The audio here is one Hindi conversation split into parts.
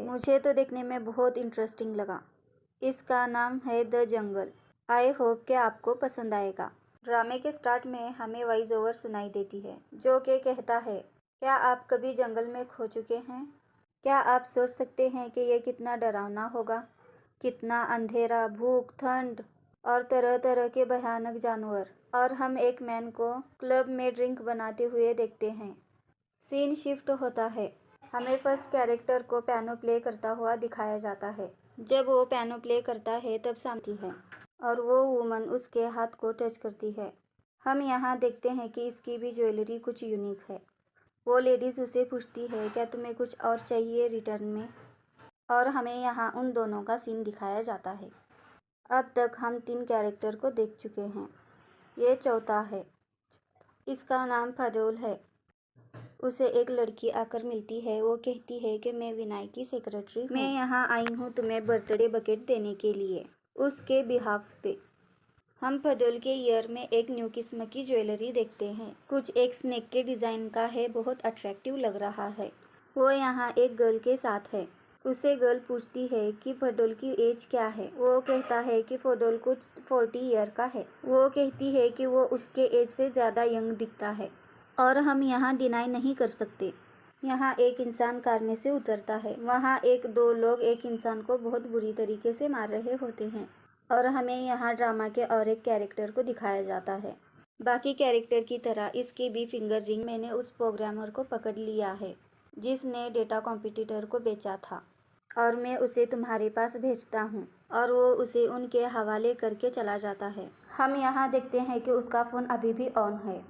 है। मुझे तो देखने में बहुत इंटरेस्टिंग लगा। इसका नाम है द जंगल। आई होप कि आपको पसंद आएगा। ड्रामे के स्टार्ट में हमें वॉइस ओवर सुनाई देती है जो कि कहता है, क्या आप कभी जंगल में खो चुके हैं? क्या आप सोच सकते हैं कि यह कितना डरावना होगा? कितना अंधेरा, भूख, ठंड और तरह तरह के भयानक जानवर। और हम एक मैन को क्लब में ड्रिंक बनाते हुए देखते हैं। सीन शिफ्ट होता है। हमें फर्स्ट कैरेक्टर को पियानो प्ले करता हुआ दिखाया जाता है। जब वो पियानो प्ले करता है तब सामती है और वो वुमन उसके हाथ को टच करती है। हम यहाँ देखते हैं कि इसकी भी ज्वेलरी कुछ यूनिक है। वो लेडीज़ उसे पूछती है, क्या तुम्हें कुछ और चाहिए रिटर्न में? और हमें यहाँ उन दोनों का सीन दिखाया जाता है। अब तक हम 3 कैरेक्टर को देख चुके हैं। ये चौथा है। इसका नाम फडोल है। उसे एक लड़की आकर मिलती है। वो कहती है कि मैं विनय की सेक्रेटरी हूँ। मैं यहाँ आई हूँ तुम्हें बर्थडे बकेट देने के लिए, उसके बिहाफ पे। हम फडोल के ईयर में एक न्यू किस्म की ज्वेलरी देखते हैं। कुछ एक स्नेक के डिज़ाइन का है, बहुत अट्रैक्टिव लग रहा है। वो यहाँ एक गर्ल के साथ है। उसे गर्ल पूछती है कि फडोल की एज क्या है। वो कहता है कि फडोल कुछ 40 ईयर का है। वो कहती है कि वो उसके एज से ज़्यादा यंग दिखता है और हम यहाँ डिनाई नहीं कर सकते। यहाँ एक इंसान कार में से उतरता है। वहाँ एक दो लोग एक इंसान को बहुत बुरी तरीके से मार रहे होते हैं और हमें यहाँ ड्रामा के और एक कैरेक्टर को दिखाया जाता है। बाकी कैरेक्टर की तरह इसके भी फिंगर रिंग। मैंने उस प्रोग्रामर को पकड़ लिया है जिसने डेटा कॉम्पिटिटर को बेचा था और मैं उसे तुम्हारे पास भेजता हूँ और वो उसे उनके हवाले करके चला जाता है। हम यहाँ देखते हैं कि उसका फ़ोन अभी भी ऑन है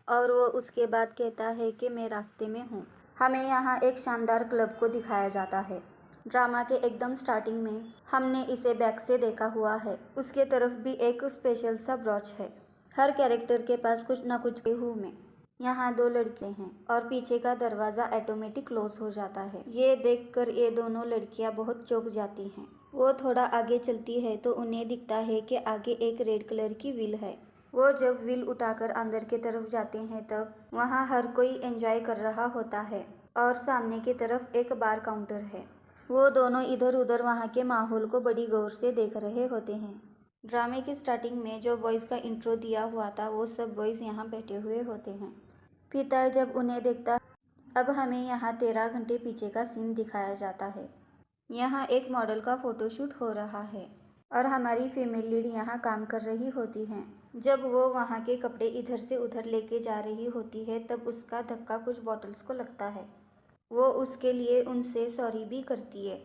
और वो उसके बाद कहता है कि मैं रास्ते में हूँ। हमें यहाँ एक शानदार क्लब को दिखाया जाता है। ड्रामा के एकदम स्टार्टिंग में हमने इसे बैक से देखा हुआ है। उसके तरफ भी एक स्पेशल सा ब्रॉच है। हर कैरेक्टर के पास कुछ ना कुछ हूँ मैं। यहाँ 2 लड़के हैं और पीछे का दरवाज़ा ऑटोमेटिक क्लोज हो जाता है। ये देखकर ये दोनों लड़कियाँ बहुत चौंक जाती हैं। वो थोड़ा आगे चलती है तो उन्हें दिखता है कि आगे एक रेड कलर की व्हील है। वो जब व्हील उठाकर अंदर की तरफ जाते हैं तब वहाँ हर कोई एंजॉय कर रहा होता है और सामने की तरफ एक बार काउंटर है। वो दोनों इधर उधर वहाँ के माहौल को बड़ी गौर से देख रहे होते हैं। ड्रामे की स्टार्टिंग में जो बॉयज़ का इंट्रो दिया हुआ था वो सब बॉयज़ यहाँ बैठे हुए होते हैं। पिता जब उन्हें देखता, अब हमें यहाँ 13 घंटे पीछे का सीन दिखाया जाता है। यहाँ एक मॉडल का फ़ोटोशूट हो रहा है और हमारी फीमेल लीड यहाँ काम कर रही होती हैं। जब वो वहाँ के कपड़े इधर से उधर लेके जा रही होती है तब उसका धक्का कुछ बॉटल्स को लगता है। वो उसके लिए उनसे सॉरी भी करती है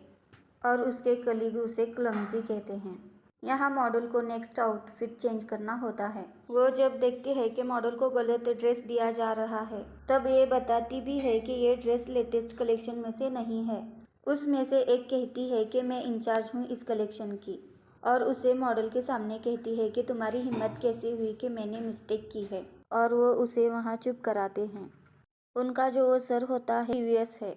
और उसके कलीग उसे क्लमजी कहते हैं। यहाँ मॉडल को नेक्स्ट आउटफिट चेंज करना होता है। वो जब देखती है कि मॉडल को गलत ड्रेस दिया जा रहा है तब ये बताती भी है कि ये ड्रेस लेटेस्ट कलेक्शन में से नहीं है। उसमें से एक कहती है कि मैं इंचार्ज हूँ इस कलेक्शन की और उसे मॉडल के सामने कहती है कि तुम्हारी हिम्मत कैसे हुई कि मैंने मिस्टेक की है, और वो उसे वहाँ चुप कराते हैं। उनका जो वो सर होता है टीवीएस है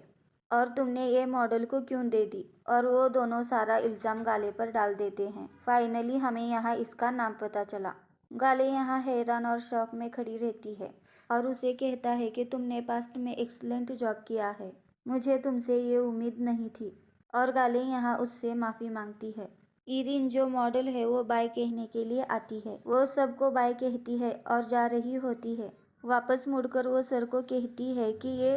और तुमने ये मॉडल को क्यों दे दी, और वो दोनों सारा इल्ज़ाम गाले पर डाल देते हैं। फाइनली हमें यहाँ इसका नाम पता चला। गाले यहाँ हैरान और शौक में खड़ी रहती है और उसे कहता है कि तुमने पास्ट में एक्सीलेंट जॉब किया है, मुझे तुमसे ये उम्मीद नहीं थी। और गाले यहाँ उससे माफ़ी मांगती है। इरिन जो मॉडल है वो बाय कहने के लिए आती है। वो सबको बाय कहती है और जा रही होती है। वापस मुड़कर वो सर को कहती है कि ये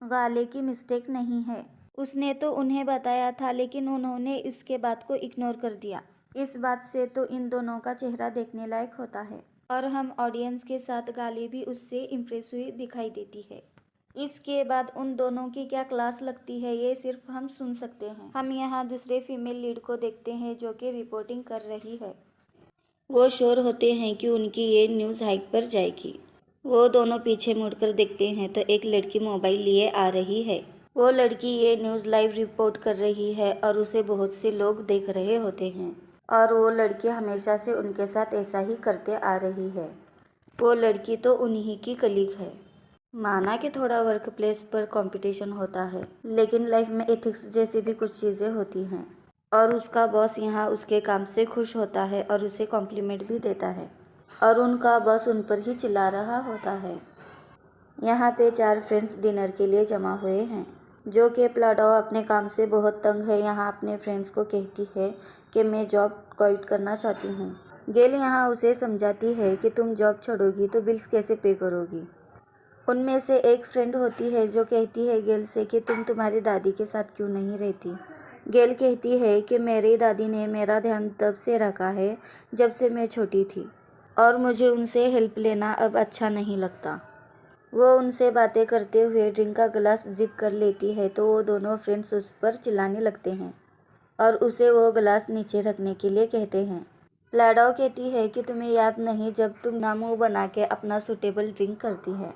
गाले की मिस्टेक नहीं है, उसने तो उन्हें बताया था लेकिन उन्होंने इसके बात को इग्नोर कर दिया। इस बात से तो इन दोनों का चेहरा देखने लायक होता है और हम ऑडियंस के साथ गाले भी उससे इम्प्रेस हुई दिखाई देती है। इसके बाद उन दोनों की क्या क्लास लगती है ये सिर्फ हम सुन सकते हैं। हम यहाँ दूसरे फीमेल लीड को देखते हैं जो कि रिपोर्टिंग कर रही है। वो श्योर होते हैं कि उनकी ये न्यूज़ हाइक पर जाएगी। वो दोनों पीछे मुड़कर देखते हैं तो एक लड़की मोबाइल लिए आ रही है। वो लड़की ये न्यूज़ लाइव रिपोर्ट कर रही है और उसे बहुत से लोग देख रहे होते हैं और वो लड़की हमेशा से उनके साथ ऐसा ही करते आ रही है। वो लड़की तो उन्हीं की कलीग है। माना कि थोड़ा वर्क प्लेस पर कंपटीशन होता है लेकिन लाइफ में एथिक्स जैसी भी कुछ चीज़ें होती हैं और उसका बॉस यहाँ उसके काम से खुश होता है और उसे कॉम्प्लीमेंट भी देता है और उनका बॉस उन पर ही चिल्ला रहा होता है। यहाँ पे 4 फ्रेंड्स डिनर के लिए जमा हुए हैं। जो कि प्लाडो अपने काम से बहुत तंग है यहाँ अपने फ्रेंड्स को कहती है कि मैं जॉब क्विट करना चाहती हूँ। गेल यहाँ उसे समझाती है कि तुम जॉब छोड़ोगी तो बिल्स कैसे पे करोगी। उनमें से एक फ्रेंड होती है जो कहती है गेल से कि तुम तुम्हारी दादी के साथ क्यों नहीं रहती। गेल कहती है कि मेरी दादी ने मेरा ध्यान तब से रखा है जब से मैं छोटी थी और मुझे उनसे हेल्प लेना अब अच्छा नहीं लगता। वो उनसे बातें करते हुए ड्रिंक का गिलास जिप कर लेती है तो वो दोनों फ्रेंड्स उस पर चिल्लाने लगते हैं और उसे वो गिलास नीचे रखने के लिए कहते हैं। प्लाडो कहती है कि तुम्हें याद नहीं जब तुम ना मुँह बना के अपना सूटेबल ड्रिंक करती है।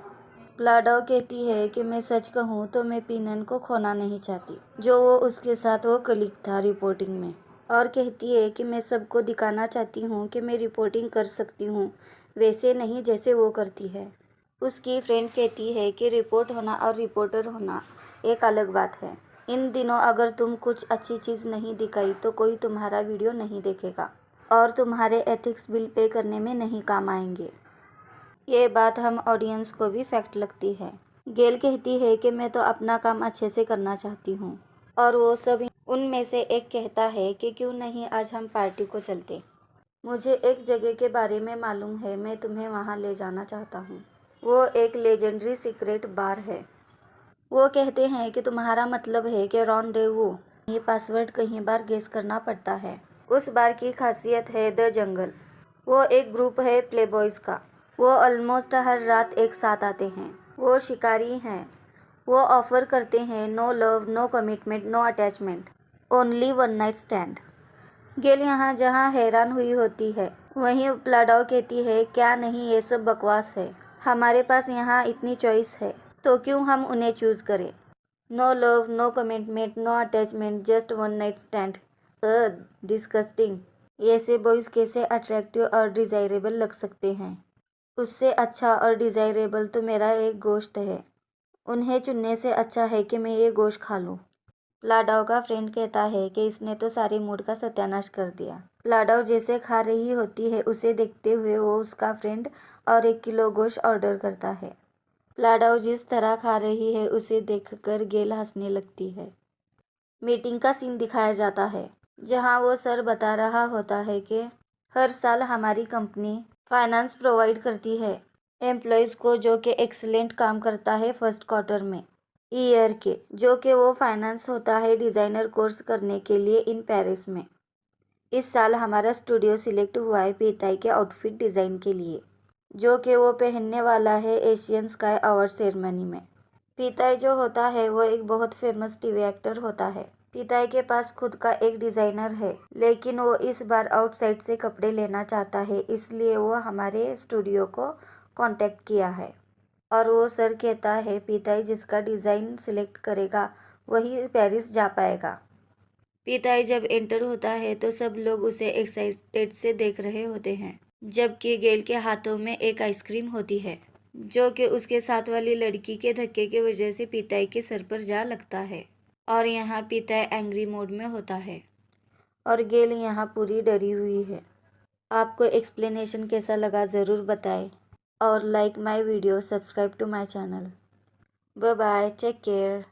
प्लाडो कहती है कि मैं सच कहूँ तो मैं पीनन को खोना नहीं चाहती, जो वो उसके साथ वो कलीग था रिपोर्टिंग में, और कहती है कि मैं सबको दिखाना चाहती हूँ कि मैं रिपोर्टिंग कर सकती हूँ, वैसे नहीं जैसे वो करती है। उसकी फ्रेंड कहती है कि रिपोर्ट होना और रिपोर्टर होना एक अलग बात है। इन दिनों अगर तुम कुछ अच्छी चीज़ नहीं दिखाई तो कोई तुम्हारा वीडियो नहीं देखेगा और तुम्हारे एथिक्स बिल पे करने में नहीं काम आएंगे। ये बात हम ऑडियंस को भी फैक्ट लगती है। गेल कहती है कि मैं तो अपना काम अच्छे से करना चाहती हूँ और वो सब। उनमें से एक कहता है कि क्यों नहीं आज हम पार्टी को चलते। मुझे एक जगह के बारे में मालूम है, मैं तुम्हें वहाँ ले जाना चाहता हूँ। वो एक लेजेंडरी सीक्रेट बार है। वो कहते हैं कि तुम्हारा मतलब है कि रॉन्डेवू, ये पासवर्ड कई बार गेस करना पड़ता है। उस बार की खासियत है द जंगल। वो एक ग्रुप है प्लेबॉयज़ का। वो ऑलमोस्ट हर रात एक साथ आते हैं। वो शिकारी हैं। वो ऑफर करते हैं no love, no commitment, no attachment, only one night stand. गेल यहाँ जहाँ हैरान हुई होती है वहीं प्लाडो कहती है क्या नहीं ये सब बकवास है, हमारे पास यहाँ इतनी चॉइस है तो क्यों हम उन्हें चूज़ करें। No love, no commitment, no attachment, just one night stand. Disgusting. ऐसे बॉयज़ कैसे अट्रैक्टिव और डिज़ायरेबल लग सकते हैं। उससे अच्छा और डिज़ायरेबल तो मेरा एक गोश्त है। उन्हें चुनने से अच्छा है कि मैं ये गोश्त खा लूँ। प्लाडो का फ्रेंड कहता है कि इसने तो सारे मूड का सत्यानाश कर दिया। प्लाडो जैसे खा रही होती है उसे देखते हुए वो उसका फ्रेंड और 1 किलो गोश्त ऑर्डर करता है। प्लाडो जिस तरह खा रही है उसे देखकर गेल हंसने लगती है। मीटिंग का सीन दिखाया जाता है जहां वो सर बता रहा होता है कि हर साल हमारी कंपनी फाइनेंस प्रोवाइड करती है एम्प्लॉयज़ को जो कि एक्सीलेंट काम करता है फर्स्ट क्वार्टर में ईयर के, जो कि वो फाइनेंस होता है डिज़ाइनर कोर्स करने के लिए इन पेरिस में। इस साल हमारा स्टूडियो सिलेक्ट हुआ है पीताई के आउटफिट डिज़ाइन के लिए, जो कि वो पहनने वाला है एशियन स्काई अवार्ड सेरेमनी में। पीताई जो होता है वो एक बहुत फेमस टीवी एक्टर होता है। पीताई के पास खुद का एक डिज़ाइनर है लेकिन वो इस बार आउटसाइड से कपड़े लेना चाहता है, इसलिए वो हमारे स्टूडियो को कांटेक्ट किया है। और वो सर कहता है पीताई जिसका डिज़ाइन सिलेक्ट करेगा वही पेरिस जा पाएगा। पीताई जब एंटर होता है तो सब लोग उसे एक्साइटेड से देख रहे होते हैं, जबकि गेल के हाथों में एक आइसक्रीम होती है जो कि उसके साथ वाली लड़की के धक्के की वजह से पीताई के सर पर जा लगता है। और यहाँ पीताई एंग्री मोड में होता है और गेल यहाँ पूरी डरी हुई है। आपको एक्सप्लेनेशन कैसा लगा ज़रूर बताएं और like my video, subscribe to my channel. Bye bye, take care.